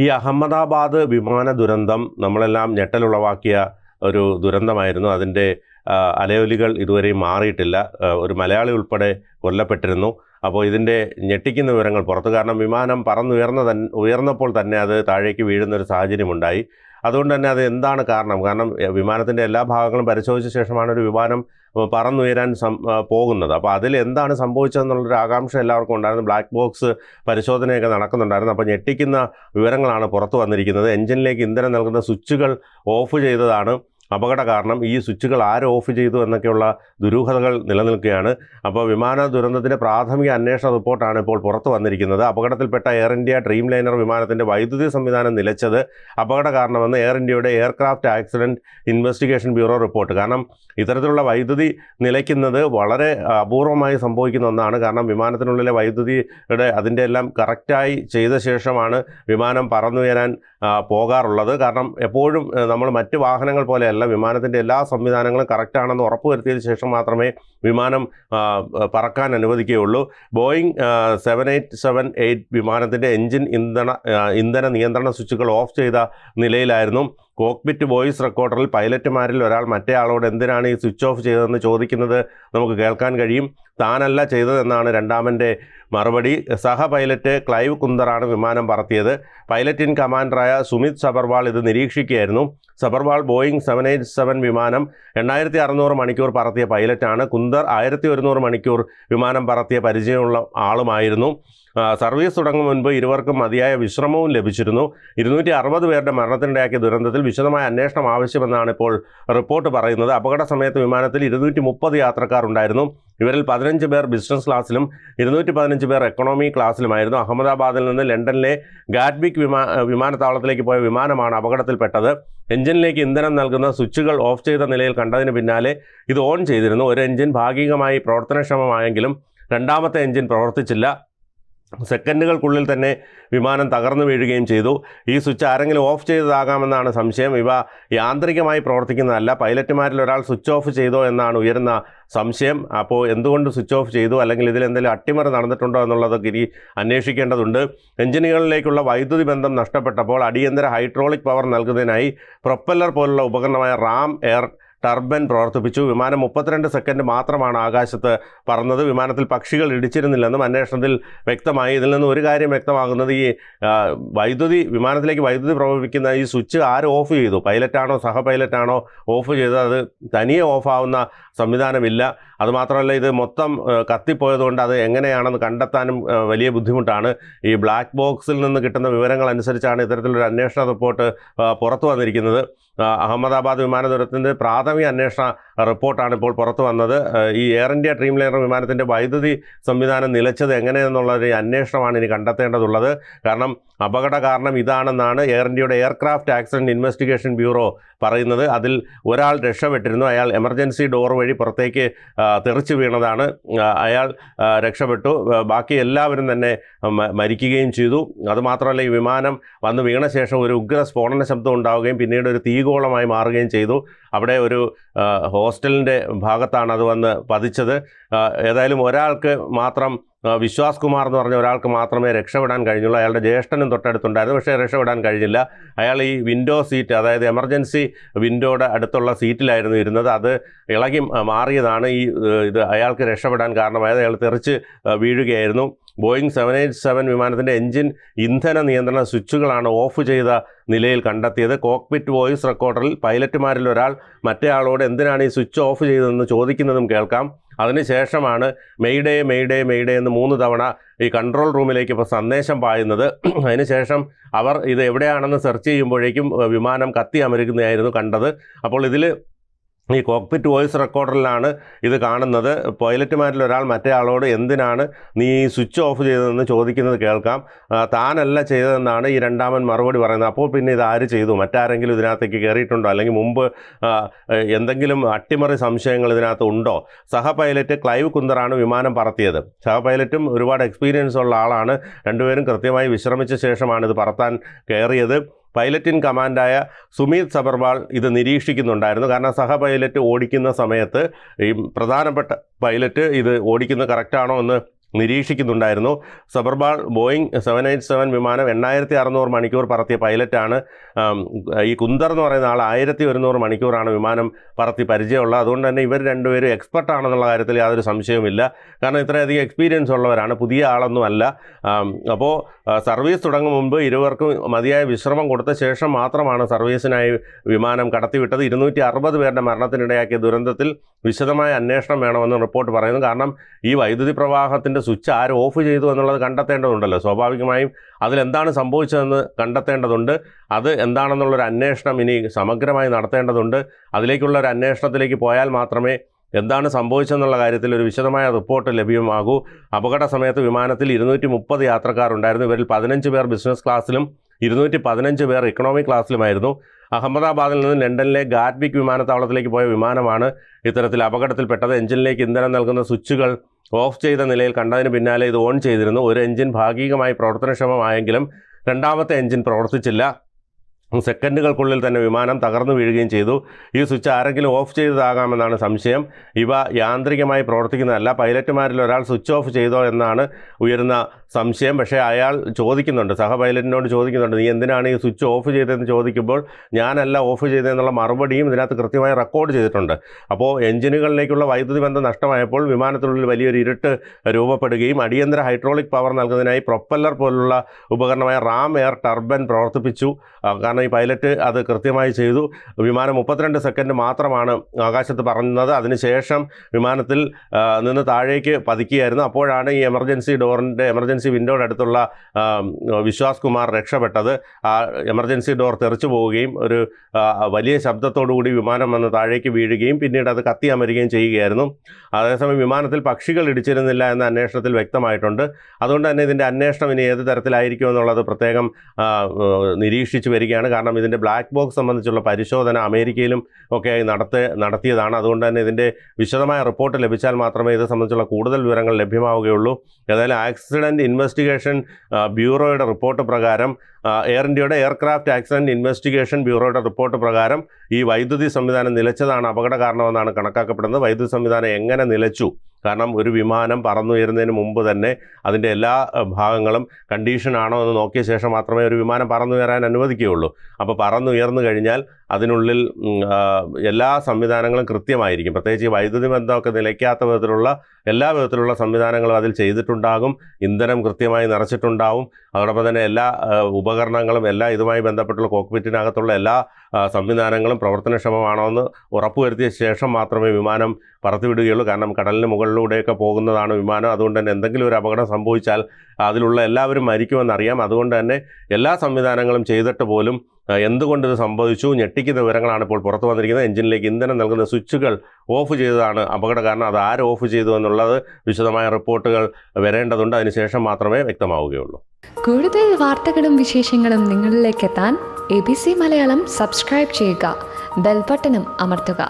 ഈ അഹമ്മദാബാദ് വിമാന ദുരന്തം നമ്മളെല്ലാം ഞെട്ടലുളവാക്കിയ ഒരു ദുരന്തമായിരുന്നു. അതിൻ്റെ അലയൊലികൾ ഇതുവരെയും മാറിയിട്ടില്ല. ഒരു മലയാളി ഉൾപ്പെടെ കൊല്ലപ്പെട്ടിരുന്നു. അപ്പോൾ ഇതിൻ്റെ ഞെട്ടിക്കുന്ന വിവരങ്ങൾ പുറത്തു. കാരണം വിമാനം ഉയർന്നപ്പോൾ തന്നെ അത് താഴേക്ക് വീഴുന്നൊരു സാഹചര്യമുണ്ടായി. അതുകൊണ്ട് തന്നെ അത് എന്താണ് കാരണം? കാരണം വിമാനത്തിൻ്റെ എല്ലാ ഭാഗങ്ങളും പരിശോധിച്ച ശേഷമാണ് ഒരു വിമാനം പറന്നുയരാൻ പോകുന്നത്. അപ്പോൾ അതിൽ എന്താണ് സംഭവിച്ചതെന്നുള്ളൊരു ആകാംക്ഷ എല്ലാവർക്കും ഉണ്ടായിരുന്നു. ബ്ലാക്ക് ബോക്സ് പരിശോധനയൊക്കെ നടക്കുന്നുണ്ടായിരുന്നു. അപ്പോൾ ഞെട്ടിക്കുന്ന വിവരങ്ങളാണ് പുറത്തു വന്നിരിക്കുന്നത്. എഞ്ചിനിലേക്ക് ഇന്ധനം നൽകുന്ന സ്വിച്ചുകൾ ഓഫ് ചെയ്തതാണ് അപകട കാരണം. ഈ സ്വിച്ചുകൾ ആര് ഓഫ് ചെയ്തു എന്നൊക്കെയുള്ള ദുരൂഹതകൾ നിലനിൽക്കുകയാണ്. അപ്പോൾ വിമാന ദുരന്തത്തിൻ്റെ പ്രാഥമിക അന്വേഷണ റിപ്പോർട്ടാണ് ഇപ്പോൾ പുറത്തു വന്നിരിക്കുന്നത്. അപകടത്തിൽപ്പെട്ട എയർ ഇന്ത്യ ഡ്രീം ലൈനർ വിമാനത്തിൻ്റെ വൈദ്യുതി സംവിധാനം നിലച്ചത് അപകട കാരണമെന്ന് എയർ ഇന്ത്യയുടെ aircraft accident investigation bureau report. കാരണം ഇത്തരത്തിലുള്ള വൈദ്യുതി നിലയ്ക്കുന്നത് വളരെ അപൂർവമായി സംഭവിക്കുന്ന ഒന്നാണ്. കാരണം വിമാനത്തിനുള്ളിലെ വൈദ്യുതിയുടെ അതിൻ്റെ എല്ലാം കറക്റ്റായി ചെയ്ത ശേഷമാണ് വിമാനം പറന്നുയരാൻ പോകാറുള്ളത്. കാരണം എപ്പോഴും നമ്മൾ മറ്റ് വാഹനങ്ങൾ പോലെയല്ല, വിമാനത്തിൻ്റെ എല്ലാ സംവിധാനങ്ങളും കറക്റ്റാണെന്ന് ഉറപ്പുവരുത്തിയതിന് ശേഷം മാത്രമേ വിമാനം പറക്കാൻ അനുവദിക്കുകയുള്ളൂ. ബോയിങ് 787-8 വിമാനത്തിൻ്റെ എഞ്ചിൻ ഇന്ധന നിയന്ത്രണ സ്വിച്ചുകൾ ഓഫ് ചെയ്ത നിലയിലായിരുന്നു. കോക്പിറ്റ് വോയിസ് റെക്കോർഡറിൽ പൈലറ്റുമാരിൽ ഒരാൾ മറ്റേ ആളോട് എന്തിനാണ് ഈ സ്വിച്ച് ഓഫ് ചെയ്തതെന്ന് ചോദിക്കുന്നത് നമുക്ക് കേൾക്കാൻ കഴിയും. താനല്ല ചെയ്തതെന്നാണ് രണ്ടാമൻ്റെ മറുപടി. സഹ പൈലറ്റ് ക്ലൈവ് കുന്ദറാണ് വിമാനം പറത്തിയത്. പൈലറ്റ് ഇൻ കമാൻഡറായ സുമിത് സബർവാൾ ഇത് നിരീക്ഷിക്കുകയായിരുന്നു. സബർവാൾ ബോയിങ് 787 വിമാനം 8600 മണിക്കൂർ പറത്തിയ പൈലറ്റാണ്. കുന്ദർ 1100 മണിക്കൂർ വിമാനം പറത്തിയ പരിചയമുള്ള ആളുമായിരുന്നു. സർവീസ് തുടങ്ങും മുൻപ് ഇരുവർക്കും മതിയായ വിശ്രമവും ലഭിച്ചിരുന്നു. 260 പേരുടെ മരണത്തിനിടയാക്കിയ ദുരന്തത്തിൽ വിശദമായ അന്വേഷണം ആവശ്യമെന്നാണ് ഇപ്പോൾ റിപ്പോർട്ട് പറയുന്നത്. അപകട സമയത്ത് വിമാനത്തിൽ 230 യാത്രക്കാർ ഉണ്ടായിരുന്നു. ഇവരിൽ 15 പേർ ബിസിനസ് ക്ലാസ്സിലും 215 പേർ എക്കണോമി ക്ലാസ്സിലുമായിരുന്നു. അഹമ്മദാബാദിൽ നിന്ന് ലണ്ടനിലെ ഗാറ്റ്വിക് വിമാനത്താവളത്തിലേക്ക് പോയ വിമാനമാണ് അപകടത്തിൽപ്പെട്ടത്. എഞ്ചിനിലേക്ക് ഇന്ധനം നൽകുന്ന സ്വിച്ചുകൾ ഓഫ് ചെയ്ത നിലയിൽ കണ്ടതിന് പിന്നാലെ ഇത് ഓൺ ചെയ്തിരുന്നു. ഒരു എഞ്ചിൻ ഭാഗികമായി പ്രവർത്തനക്ഷമമായെങ്കിലും രണ്ടാമത്തെ എഞ്ചിൻ പ്രവർത്തിച്ചില്ല. സെക്കൻഡുകൾക്കുള്ളിൽ തന്നെ വിമാനം തകർന്നു വീഴുകയും ചെയ്തു. ഈ സ്വിച്ച് ആരെങ്കിലും ഓഫ് ചെയ്തതാകാമെന്നാണ് സംശയം. ഇവ യാന്ത്രികമായി പ്രവർത്തിക്കുന്നതല്ല. പൈലറ്റുമാരിൽ ഒരാൾ സ്വിച്ച് ഓഫ് ചെയ്തോ എന്നാണ് ഉയരുന്ന സംശയം. അപ്പോൾ എന്തുകൊണ്ട് സ്വിച്ച് ഓഫ് ചെയ്തു, അല്ലെങ്കിൽ ഇതിലെന്തെങ്കിലും അട്ടിമറി നടന്നിട്ടുണ്ടോ എന്നുള്ളതൊക്കെ ഇനി അന്വേഷിക്കേണ്ടതുണ്ട്. എഞ്ചിനുകളിലേക്കുള്ള വൈദ്യുതി ബന്ധം നഷ്ടപ്പെട്ടപ്പോൾ അടിയന്തര ഹൈഡ്രോളിക് പവർ നൽകുന്നതിനായി പ്രൊപ്പല്ലർ പോലുള്ള ഉപകരണമായ റാം എയർ ടർബൻ പ്രവർത്തിപ്പിച്ചു. വിമാനം 32 സെക്കൻഡ് മാത്രമാണ് ആകാശത്ത് പറന്നത്. വിമാനത്തിൽ പക്ഷികൾ ഇടിച്ചിരുന്നില്ലെന്നും അന്വേഷണത്തിൽ വ്യക്തമായി. ഇതിൽ നിന്ന് ഒരു കാര്യം വ്യക്തമാകുന്നത്, ഈ വിമാനത്തിലേക്ക് വൈദ്യുതി പ്രവഹിക്കുന്ന ഈ സ്വിച്ച് ആര് ഓഫ് ചെയ്തു? പൈലറ്റാണോ സഹ പൈലറ്റാണോ ഓഫ് ചെയ്തത്? അത് തനിയെ ഓഫാവുന്ന സംവിധാനമില്ല. അതുമാത്രമല്ല, ഇത് മൊത്തം കത്തിപ്പോയതുകൊണ്ട് അത് എങ്ങനെയാണെന്ന് കണ്ടെത്താനും വലിയ ബുദ്ധിമുട്ടാണ്. ഈ ബ്ലാക്ക് ബോക്സിൽ നിന്ന് കിട്ടുന്ന വിവരങ്ങൾ അനുസരിച്ചാണ് ഇത്തരത്തിലൊരു അന്വേഷണ റിപ്പോർട്ട് പുറത്തു വന്നിരിക്കുന്നത്. അഹമ്മദാബാദ് വിമാന ദുരന്തത്തിൻ്റെ പ്രാഥമിക അന്വേഷണ റിപ്പോർട്ടാണ് ഇപ്പോൾ പുറത്തു വന്നത്. ഈ എയർ ഇന്ത്യ ഡ്രീം ലൈനർ വിമാനത്തിൻ്റെ വൈദ്യുതി സംവിധാനം നിലച്ചത് എങ്ങനെയെന്നുള്ളൊരു അന്വേഷണമാണ് ഇനി കണ്ടെത്തേണ്ടതുള്ളത്. കാരണം അപകട കാരണം ഇതാണെന്നാണ് എയർ ഇന്ത്യയുടെ എയർക്രാഫ്റ്റ് ആക്സിഡൻറ്റ് ഇൻവെസ്റ്റിഗേഷൻ ബ്യൂറോ പറയുന്നത്. അതിൽ ഒരാൾ രക്ഷപ്പെട്ടിരുന്നു. അയാൾ എമർജൻസി ഡോർ വഴി പുറത്തേക്ക് തെറിച്ച് വീണതാണ്. അയാൾ രക്ഷപ്പെട്ടു. ബാക്കി എല്ലാവരും തന്നെ മരിക്കുകയും ചെയ്തു. അതുമാത്രമല്ല, ഈ വിമാനം വന്ന് വീണ ശേഷം ഒരു ഉഗ്ര സ്ഫോടന ശബ്ദം ഉണ്ടാവുകയും പിന്നീട് ഒരു തീഗോളമായി മാറുകയും ചെയ്തു. അവിടെ ഒരു ഹോസ്റ്റലിൻ്റെ ഭാഗത്താണ് അത് വന്ന് പതിച്ചത്. ഏതായാലും ഒരാൾക്ക് മാത്രം, വിശ്വാസ് കുമാർ എന്ന് പറഞ്ഞ ഒരാൾക്ക് മാത്രമേ രക്ഷപ്പെടാൻ കഴിഞ്ഞുള്ളൂ. അയാളുടെ ജ്യേഷ്ഠനും തൊട്ടടുത്തുണ്ടായിരുന്നു, പക്ഷേ രക്ഷപ്പെടാൻ കഴിഞ്ഞില്ല. അയാൾ ഈ വിൻഡോ സീറ്റ്, അതായത് എമർജൻസി വിൻഡോയുടെ അടുത്തുള്ള സീറ്റിലായിരുന്നു ഇരുന്നത്. അത് ഇളകി മാറിയതാണ് ഇത് അയാൾക്ക് രക്ഷപ്പെടാൻ കാരണമായത്. അയാൾ തെറിച്ച് വീഴുകയായിരുന്നു. ബോയിങ് 787 വിമാനത്തിൻ്റെ എഞ്ചിൻ ഇന്ധന നിയന്ത്രണ സ്വിച്ചുകളാണ് ഓഫ് ചെയ്ത നിലയിൽ കണ്ടെത്തിയത്. കോക്പിറ്റ് വോയിസ് റെക്കോർഡറിൽ പൈലറ്റുമാരിൽ ഒരാൾ മറ്റേ ആളോട് എന്തിനാണ് ഈ സ്വിച്ച് ഓഫ് ചെയ്തതെന്ന് ചോദിക്കുന്നതും കേൾക്കാം. അതിനുശേഷമാണ് മെയ്ഡേ മെയ്ഡേ മെയ്ഡേ എന്ന് 3 തവണ ഈ കൺട്രോൾ റൂമിലേക്ക് ഇപ്പോൾ സന്ദേശം പായുന്നത്. അതിനുശേഷം അവർ ഇത് എവിടെയാണെന്ന് സെർച്ച് ചെയ്യുമ്പോഴേക്കും വിമാനം കത്തി അമരുന്നതായിരുന്നു കണ്ടത്. അപ്പോൾ ഇതിൽ ഈ കോക്പിറ്റ് വോയിസ് റെക്കോർഡറിലാണ് ഇത് കാണുന്നത്. പൈലറ്റുമാരിൽ ഒരാൾ മറ്റേ ആളോട് എന്തിനാണ് നീ സ്വിച്ച് ഓഫ് ചെയ്തതെന്ന് ചോദിക്കുന്നത് കേൾക്കാം. താനല്ല ചെയ്തതെന്നാണ് ഈ രണ്ടാമൻ മറുപടി പറയുന്നത്. അപ്പോൾ പിന്നെ ഇത് ആര് ചെയ്തു? മറ്റാരെങ്കിലും ഇതിനകത്തേക്ക് കയറിയിട്ടുണ്ടോ? അല്ലെങ്കിൽ മുമ്പ് എന്തെങ്കിലും അട്ടിമറി സംശയങ്ങൾ ഇതിനകത്ത് ഉണ്ടോ? സഹ പൈലറ്റ് ക്ലൈവ് കുന്ദറാണ് വിമാനം പറത്തിയത്. സഹ പൈലറ്റും ഒരുപാട് എക്സ്പീരിയൻസ് ഉള്ള ആളാണ്. രണ്ടുപേരും കൃത്യമായി വിശ്രമിച്ച ശേഷമാണ് ഇത് പറത്താൻ കയറിയത്. പൈലറ്റ് ഇൻ കമാൻഡായ സുമിത് സബർവാൾ ഇത് നിരീക്ഷിക്കുന്നുണ്ടായിരുന്നു. കാരണം സഹ പൈലറ്റ് ഓടിക്കുന്ന സമയത്ത് ഈ പ്രധാനപ്പെട്ട പൈലറ്റ് ഇത് ഓടിക്കുന്നത് കറക്റ്റാണോ എന്ന് നിരീക്ഷിക്കുന്നുണ്ടായിരുന്നു. സബർബാൾ ബോയിങ് 787 വിമാനം 8600 മണിക്കൂർ പറത്തിയ പൈലറ്റാണ്. ഈ കുന്ദർ എന്ന് പറയുന്ന ആൾ 1100 മണിക്കൂറാണ് വിമാനം പറത്തി പരിചയമുള്ളത്. അതുകൊണ്ട് തന്നെ ഇവർ രണ്ടുപേരും എക്സ്പെർട്ടാണെന്നുള്ള കാര്യത്തിൽ യാതൊരു സംശയവുമില്ല. കാരണം ഇത്രയധികം എക്സ്പീരിയൻസ് ഉള്ളവരാണ്, പുതിയ ആളൊന്നുമല്ല. അപ്പോൾ സർവീസ് തുടങ്ങും മുമ്പ് ഇരുവർക്കും മതിയായ വിശ്രമം കൊടുത്ത ശേഷം മാത്രമാണ് സർവീസിനായി വിമാനം കടത്തിവിട്ടത്. 260 പേരുടെ മരണത്തിനിടയാക്കിയ ദുരന്തത്തിൽ വിശദമായ അന്വേഷണം വേണമെന്ന് റിപ്പോർട്ട് പറയുന്നു. കാരണം ഈ വൈദ്യുതി പ്രവാഹത്തിൻ്റെ സ്വിച്ച് ആര് ഓഫ് ചെയ്തു എന്നുള്ളത് കണ്ടെത്തേണ്ടതുണ്ടല്ലോ. സ്വാഭാവികമായും അതിലെന്താണ് സംഭവിച്ചതെന്ന് കണ്ടെത്തേണ്ടതുണ്ട്. അത് എന്താണെന്നുള്ളൊരു അന്വേഷണം ഇനി സമഗ്രമായി നടത്തേണ്ടതുണ്ട്. അതിലേക്കുള്ള ഒരു അന്വേഷണത്തിലേക്ക് പോയാൽ മാത്രമേ എന്താണ് സംഭവിച്ചതെന്നുള്ള കാര്യത്തിൽ ഒരു വിശദമായ റിപ്പോർട്ട് ലഭ്യമാകൂ. അപകട സമയത്ത് വിമാനത്തിൽ 230 യാത്രക്കാരുണ്ടായിരുന്നു. ഇവരിൽ 15 പേർ ബിസിനസ് ക്ലാസ്സിലും 215 പേർ ഇക്കണോമി ക്ലാസ്സിലുമായിരുന്നു. അഹമ്മദാബാദിൽ നിന്ന് ലണ്ടനിലെ ഗാറ്റ്വിക് വിമാനത്താവളത്തിലേക്ക് പോയ വിമാനമാണ് ഇത്തരത്തിൽ അപകടത്തിൽപ്പെട്ടത്. എഞ്ചിനിലേക്ക് ഇന്ധനം നൽകുന്ന സ്വിച്ചുകൾ ഓഫ് ചെയ്ത നിലയിൽ കണ്ടതിന് പിന്നാലെ ഇത് ഓൺ ചെയ്തിരുന്നു. ഒരു എഞ്ചിൻ ഭാഗികമായി പ്രവർത്തനക്ഷമമായെങ്കിലും രണ്ടാമത്തെ എഞ്ചിൻ പ്രവർത്തിച്ചില്ല. സെക്കൻഡുകൾക്കുള്ളിൽ തന്നെ വിമാനം തകർന്നു വീഴുകയും ചെയ്തു. ഈ സ്വിച്ച് ആരെങ്കിലും ഓഫ് ചെയ്തതാകാമെന്നാണ് സംശയം. ഇവ യാന്ത്രികമായി പ്രവർത്തിക്കുന്നതല്ല. പൈലറ്റുമാരിൽ ഒരാൾ സ്വിച്ച് ഓഫ് ചെയ്തോ എന്നാണ് ഉയരുന്ന സംശയം. പക്ഷേ അയാൾ ചോദിക്കുന്നുണ്ട്, സഹ പൈലറ്റിനോട് ചോദിക്കുന്നുണ്ട്, നീ എന്തിനാണ് ഈ സ്വിച്ച് ഓഫ് ചെയ്തതെന്ന് ചോദിക്കുമ്പോൾ ഞാനല്ല ഓഫ് ചെയ്തതെന്നുള്ള മറുപടിയും ഇതിനകത്ത് കൃത്യമായി റെക്കോർഡ് ചെയ്തിട്ടുണ്ട്. അപ്പോൾ എഞ്ചിനുകളിലേക്കുള്ള വൈദ്യുതി ബന്ധം നഷ്ടമായപ്പോൾ വിമാനത്തിനുള്ളിൽ വലിയൊരു ഇരുട്ട് രൂപപ്പെടുകയും അടിയന്തര ഹൈഡ്രോളിക് പവർ നൽകുന്നതിനായി പ്രൊപ്പല്ലർ പോലുള്ള ഉപകരണമായ റാം എയർ ടർബൻ പ്രവർത്തിപ്പിച്ചു. കാരണം ഈ പൈലറ്റ് അത് കൃത്യമായി ചെയ്തു. വിമാനം 32 സെക്കൻഡ് മാത്രമാണ് ആകാശത്ത് പറന്നത്. അതിനുശേഷം വിമാനത്തിൽ നിന്ന് താഴേക്ക് പതിക്കുകയായിരുന്നു. അപ്പോഴാണ് ഈ എമർജൻസി വിൻഡോയുടെ അടുത്തുള്ള വിശ്വാസ് കുമാർ രക്ഷപ്പെട്ടത്. ആ എമർജൻസി ഡോർ തെറിച്ചു പോവുകയും ഒരു വലിയ ശബ്ദത്തോടുകൂടി വിമാനം വന്ന് താഴേക്ക് വീഴുകയും പിന്നീട് അത് കത്തിയമരുകയും ചെയ്യുകയായിരുന്നു. അതേസമയം വിമാനത്തിൽ പക്ഷികൾ ഇടിച്ചിരുന്നില്ല എന്ന അന്വേഷണത്തിൽ വ്യക്തമായിട്ടുണ്ട്. അതുകൊണ്ട് തന്നെ ഇതിൻ്റെ അന്വേഷണം ഇനി ഏത് തരത്തിലായിരിക്കും എന്നുള്ളത് പ്രത്യേകം നിരീക്ഷിച്ചു വരികയാണ്. കാരണം ഇതിൻ്റെ ബ്ലാക്ക് ബോക്സ് സംബന്ധിച്ചുള്ള പരിശോധന അമേരിക്കയിലും ഒക്കെയായി നടത്തിയതാണ്. അതുകൊണ്ട് തന്നെ ഇതിൻ്റെ വിശദമായ റിപ്പോർട്ട് ലഭിച്ചാൽ മാത്രമേ ഇത് സംബന്ധിച്ചുള്ള കൂടുതൽ വിവരങ്ങൾ ലഭ്യമാവുകയുള്ളൂ. ഏതായാലും ആക്സിഡൻറ്റ് ഇൻവെസ്റ്റിഗേഷൻ ബ്യൂറോയുടെ റിപ്പോർട്ട് പ്രകാരം, എയർ ഇന്ത്യയുടെ എയർക്രാഫ്റ്റ് ആക്സിഡൻറ്റ് ഇൻവെസ്റ്റിഗേഷൻ ബ്യൂറോയുടെ റിപ്പോർട്ട് പ്രകാരം ഈ വൈദ്യുതി സംവിധാനം നിലച്ചതാണ് അപകട കാരണമെന്നാണ് കണക്കാക്കപ്പെടുന്നത്. വൈദ്യുതി സംവിധാനം എങ്ങനെ നിലച്ചു? കാരണം ഒരു വിമാനം പറന്നുയരുന്നതിന് മുമ്പ് തന്നെ അതിൻ്റെ എല്ലാ ഭാഗങ്ങളും കണ്ടീഷനാണോ എന്ന് നോക്കിയ ശേഷം മാത്രമേ ഒരു വിമാനം പറന്നുയരാൻ അനുവദിക്കുകയുള്ളൂ. അപ്പോൾ പറന്നുയർന്നു കഴിഞ്ഞാൽ അതിനുള്ളിൽ എല്ലാ സംവിധാനങ്ങളും കൃത്യമായിരിക്കും. പ്രത്യേകിച്ച് ഈ വൈദ്യുതി ബന്ധമൊക്കെ നിലയ്ക്കാത്ത വിധത്തിലുള്ള എല്ലാ വിധത്തിലുള്ള സംവിധാനങ്ങളും അതിൽ ചെയ്തിട്ടുണ്ടാകും. ഇന്ധനം കൃത്യമായി നിറച്ചിട്ടുണ്ടാവും. അതോടൊപ്പം തന്നെ എല്ലാ ഉപകരണങ്ങളും ഇതുമായി ബന്ധപ്പെട്ടുള്ള കോക്പിറ്റിനകത്തുള്ള എല്ലാ സംവിധാനങ്ങളും പ്രവർത്തനക്ഷമമാണോ എന്ന് ഉറപ്പുവരുത്തിയ ശേഷം മാത്രമേ വിമാനം പറത്തിവിടുകയുള്ളൂ. കാരണം കടലിന് മുകളിലൂടെയൊക്കെ പോകുന്നതാണ് വിമാനം. അതുകൊണ്ട് തന്നെ എന്തെങ്കിലും ഒരു അപകടം സംഭവിച്ചാൽ അതിലുള്ള എല്ലാവരും മരിക്കുമെന്നറിയാം. അതുകൊണ്ട് തന്നെ എല്ലാ സംവിധാനങ്ങളും ചെയ്തിട്ട് പോലും എന്തുകൊണ്ട് ഇത് സംഭവിച്ചു? ഞെട്ടിക്കുന്ന വിവരങ്ങളാണ് ഇപ്പോൾ പുറത്തു വന്നിരിക്കുന്നത്. എഞ്ചിനിലേക്ക് ഇന്ധനം നൽകുന്ന സ്വിച്ചുകൾ ഓഫ് ചെയ്തതാണ് അപകട കാരണം. അത് ആര് ഓഫ് ചെയ്തു എന്നുള്ളത് വിശദമായ റിപ്പോർട്ടുകൾ വരേണ്ടതുണ്ട്. അതിനുശേഷം മാത്രമേ വ്യക്തമാവുകയുള്ളൂ. കൂടുതൽ വാർത്തകളും വിശേഷങ്ങളും നിങ്ങളിലേക്ക് എത്താൻ ABC മലയാളം സബ്സ്ക്രൈബ് ചെയ്യുക, ബെൽ ബട്ടണും അമർത്തുക.